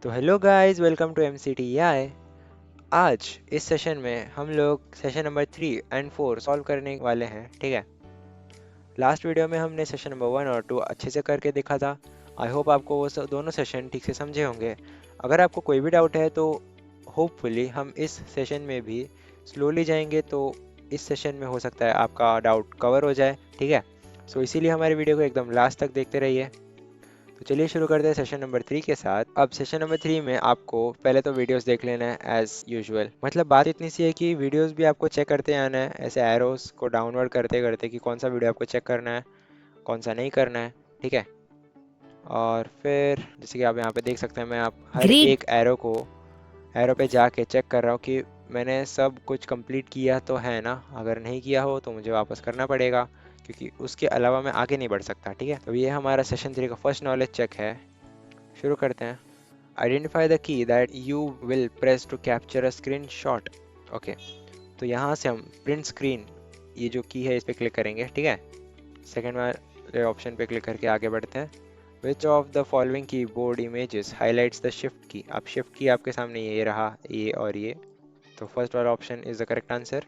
तो hello guys, welcome to MCTI। आज इस सेशन में हम लोग सेशन नंबर 3 और 4 सॉल्व करने वाले हैं। ठीक है। लास्ट वीडियो में हमने सेशन नंबर 1 और 2 अच्छे से करके देखा था। आई होप आपको वो दोनों सेशन ठीक से समझे होंगे। अगर आपको कोई भी डाउट है तो होपफुली हम इस सेशन में भी स्लोली जाएंगे, तो इस सेशन में हो सकता है आपका डाउट कवर हो जाए। ठीक है। सो इसीलिए हमारे वीडियो को एकदम लास्ट तक देखते रहिए। तो चलिए शुरू करते हैं सेशन नंबर 3 के साथ। अब सेशन नंबर 3 में आपको पहले तो वीडियोस देख लेना है एज यूजुअल। मतलब बात इतनी सी है कि वीडियोस भी आपको चेक करते आना है, ऐसे एरोस को डाउनवर्ड करते करते कि कौन सा वीडियो आपको चेक करना है, कौन सा नहीं करना है। ठीक है। और फिर जैसे कि आप यहाँ पे देख सकते हैं, मैं आप हर ग्रीन एक एरो पे जाके चेक कर रहा हूँ कि मैंने सब कुछ कंप्लीट किया तो है ना। अगर नहीं किया हो तो मुझे वापस करना पड़ेगा, क्योंकि उसके अलावा मैं आगे नहीं बढ़ सकता। ठीक है। तो ये हमारा सेशन 3 का फर्स्ट नॉलेज चेक है। शुरू करते हैं। Identify the key that you will press to capture a screenshot. Okay. तो यहाँ से हम प्रिंट स्क्रीन, ये जो की है इस पर क्लिक करेंगे। ठीक है। सेकेंड वाले ऑप्शन पे क्लिक करके आगे बढ़ते हैं। विच of the following keyboard images highlights the shift की। अब शिफ्ट की आपके सामने ये रहा, ये और ये। तो फर्स्ट वाला option is the correct answer.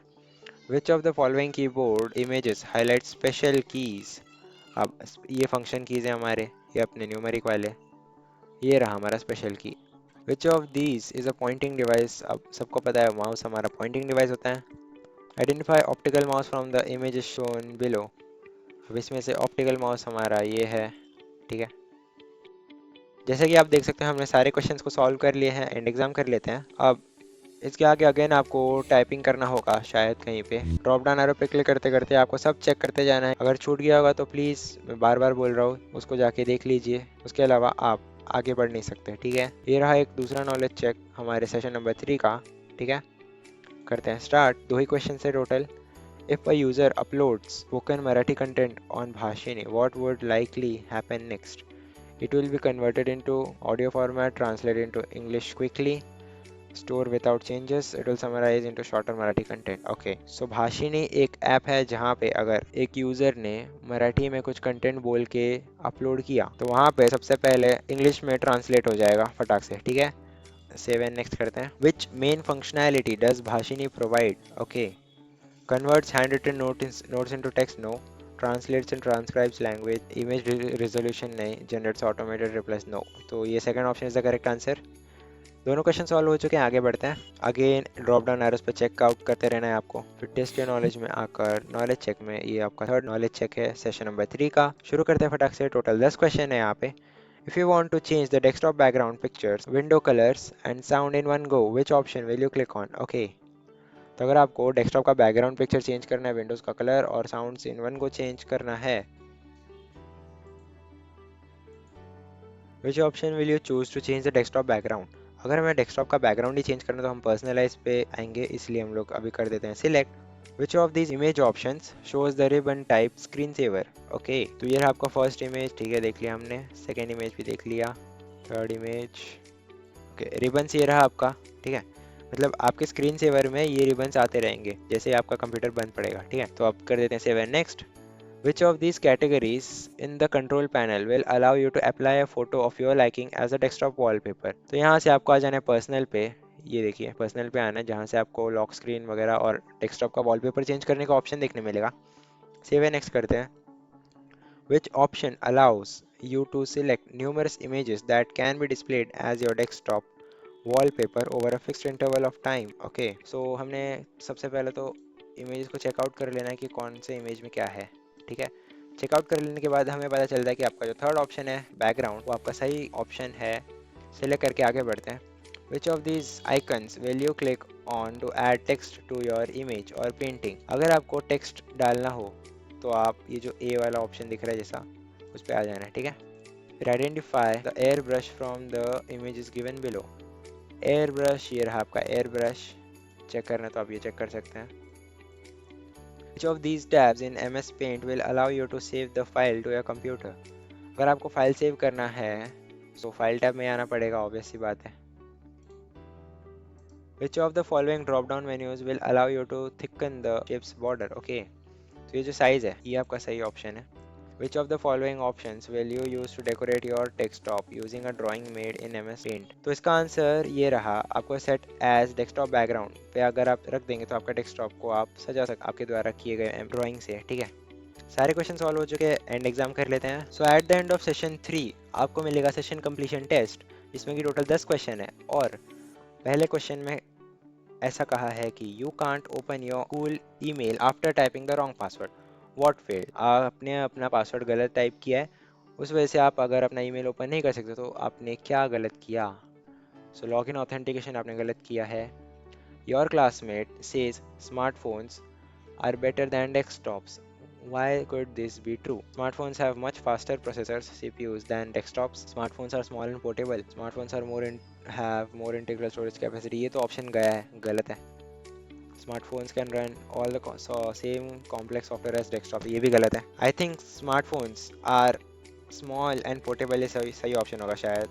Which of the following keyboard images highlight special keys. अब ये फंक्शन कीज है हमारे, ये अपने न्यूमेरिक वाले। ये रहा हमारा स्पेशल की। विच of these is a pointing device. अब सबको पता है माउस हमारा पॉइंटिंग डिवाइस होता है। Identify optical mouse from the image shown below. अब इसमें से ऑप्टिकल माउस हमारा ये है। ठीक है। जैसे कि आप देख सकते हैं, हमने सारे क्वेश्चंस को सॉल्व कर लिए हैं। एंड एग्जाम कर लेते हैं। अब इसके आगे अगेन आपको टाइपिंग करना होगा शायद कहीं पे। ड्रॉप डाउन एरो पे क्लिक करते करते आपको सब चेक करते जाना है। अगर छूट गया होगा तो प्लीज़, मैं बार बार बोल रहा हूँ, उसको जाके देख लीजिए। उसके अलावा आप आगे बढ़ नहीं सकते। ठीक है। ये रहा एक दूसरा नॉलेज चेक हमारे सेशन नंबर 3 का। ठीक है। करते हैं स्टार्ट। दो ही क्वेश्चन है total. If a user uploads spoken Marathi content on Bhashini, what would likely happen next. It will be converted into audio format, translated into English quickly, store without changes, it will summarize into shorter Marathi content. Okay, so Bhashini एक app है जहाँ पे अगर एक user ने मराठी में कुछ content बोल के अपलोड किया तो वहाँ पे सबसे पहले इंग्लिश में ट्रांसलेट हो जाएगा फटाक से। ठीक है। सेव एंड नेक्स्ट करते हैं। Which main functionality does Bhashini provide. Okay. Converts handwritten notes into text, no. Translates and transcribes language, image resolution नहीं, जनरेट्स ऑटोमेटेड रिप्लेस, नो। तो ये second option is the correct answer. दोनों question solve हो चुके हैं। आगे बढ़ते हैं। अगेन ड्रॉप डाउन एरोस पर चेक आउट करते रहना है आपको। फिर टेस्ट योर नॉलेज में आकर नॉलेज चेक में, ये आपका थर्ड नॉलेज चेक है सेशन नंबर 3 का। शुरू करते हैं फटाक से। टोटल 10 क्वेश्चन है यहाँ पे। If you want to change the desktop background pictures, window colours and sound in one go, which option will you click on. Okay. तो अगर आपको डेस्कटॉप का बैकग्राउंड पिक्चर चेंज करना है, विंडोज का कलर और साउंड्स इन वन को change करना है, which option will you choose to change the desktop background. अगर हमें डेस्कटॉप का बैकग्राउंड ही चेंज करना है तो हम पर्सनलाइज पे आएंगे, इसलिए हम लोग अभी कर देते हैं select. Which of these image options shows the ribbon type screen saver. Okay. तो ये रहा आपका फर्स्ट इमेज। ठीक है, देख लिया हमने। सेकेंड इमेज भी देख लिया। Third image. ओके, रिबन्स ये रहा आपका। ठीक है। मतलब आपके स्क्रीन सेवर में ये रिबन्स आते रहेंगे जैसे आपका कंप्यूटर बंद पड़ेगा। ठीक है। तो अब कर देते हैं save and next. Which of these categories in the control panel will allow you to apply a photo of your liking as a desktop wallpaper? तो यहाँ से आपको आ जाना है पर्सनल पे। ये देखिए पर्सनल पे आना है, जहाँ से आपको लॉक स्क्रीन वगैरह और डेस्कटॉप का वॉलपेपर चेंज करने का ऑप्शन देखने मिलेगा। सेव एंड नेक्स्ट करते हैं। Which option allows you to select numerous images that can be displayed as your desktop wallpaper over a fixed interval of time? Okay, so हमने सबसे पहले तो इमेजेस को चेकआउट कर लेना है कि कौन से इमेज में क्या है। ठीक है। चेकआउट कर लेने के बाद हमें पता चलता है कि आपका जो थर्ड ऑप्शन है बैकग्राउंड, वो आपका सही ऑप्शन है। सेलेक्ट करके आगे बढ़ते हैं। Which of these icons will you click on to add text to your image or painting? अगर आपको टेक्स्ट डालना हो तो आप ये जो ए वाला ऑप्शन दिख रहा है जैसा, उस पर आ जाना है। ठीक है। फिर identify the air brush from the images given below. Air brush ये रहा आपका एयर ब्रश। चेक करना है तो आप ये चेक कर सकते हैं। Which of these tabs in MS Paint will allow you to save the file to your computer? अगर आपको फाइल सेव करना है तो फाइल टैब में आना पड़ेगा, ऑब्वियस सी बात है। Which of the following drop down menus will allow you to thicken the shapes border? Okay, तो ये जो साइज है ये आपका सही ऑप्शन है। Which of the following options will you use to decorate your desktop using a drawing made in MS Paint? तो इसका आंसर ये रहा, आपको सेट एज डेस्कटॉप बैकग्राउंड पे अगर आप रख देंगे तो आपका डेस्कटॉप को आप सजा सकते आपके द्वारा किए गए ड्राइंग से, ठीक है। सारे क्वेश्चन सॉल्व हो चुके हैं, एंड एग्जाम कर लेते हैं। So at the end of session 3 आपको मिलेगा सेशन कंप्लीशन टेस्ट, जिसमें कि टोटल 10 क्वेश्चन है। और पहले क्वेश्चन में ऐसा कहा है कि you can't open your school email after typing the wrong password, what failed. आपने अपना पासवर्ड गलत टाइप किया है, उस वजह से आप अगर अपना ईमेल ओपन नहीं कर सकते, तो आपने क्या गलत किया। सो लॉग इन ऑथेंटिकेशन आपने गलत किया है। Your classmate says smartphones are better than desktops. Why could this be true? Smartphones have much faster processors, CPUs, than desktops. Smartphones are small and portable. Smartphones are have more integral storage capacity. ये तो option गया है, गलत है। Smartphones can run all the same complex software as desktop. ये भी गलत है। I think smartphones are small and portable, ये सही ऑप्शन होगा शायद।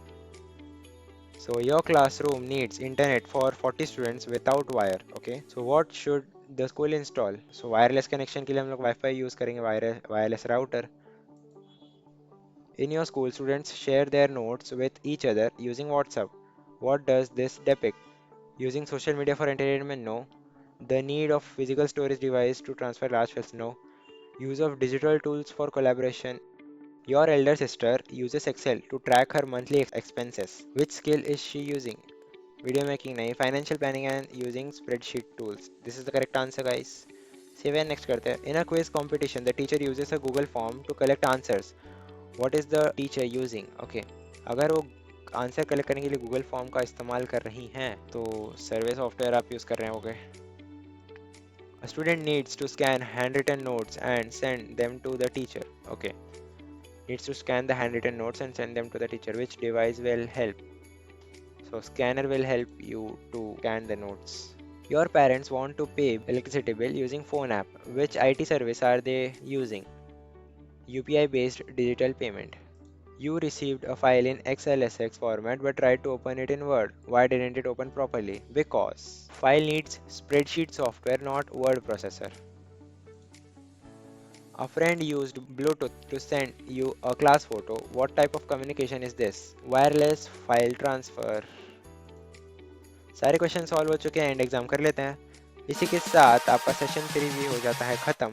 So your classroom needs internet for 40 students without wire. Okay. So what should the school install? So wireless connection के लिए हम लोग वाईफाई यूज करेंगे, wireless router. In your school, students share their notes with each other using WhatsApp. What does this depict? Using social media for entertainment? No. The need of physical storage device to transfer large files? No. Use of digital tools for collaboration? Your elder sister uses Excel to track her monthly expenses. Which skill is she using? Video making नहीं, financial planning and using spreadsheet tools. This is the correct answer, guys. Save and next करते हैं. In a quiz competition, the teacher uses a Google form to collect answers. What is the teacher using? Okay. अगर वो answer collect करने के लिए Google form का इस्तेमाल कर रही हैं, तो सर्वे सॉफ्टवेयर आप यूज़ कर रहे होंगे। A student needs to scan handwritten notes and send them to the teacher. Okay. Needs to scan the handwritten notes and send them to the teacher. Which device will help? So scanner will help you to scan the notes. Your parents want to pay electricity bill using phone app. Which IT service are they using? UPI based digital payment. You received a file in XLSX format but tried to open it in Word. Why didn't it open properly? Because file needs spreadsheet software, not word processor. A friend used Bluetooth to send you a class photo. What type of communication is this? Wireless file transfer. सारे question solve हो चुके हैं, and exam कर लेते हैं। इसी के साथ आपका सेशन 3 भी हो जाता है ख़त्म।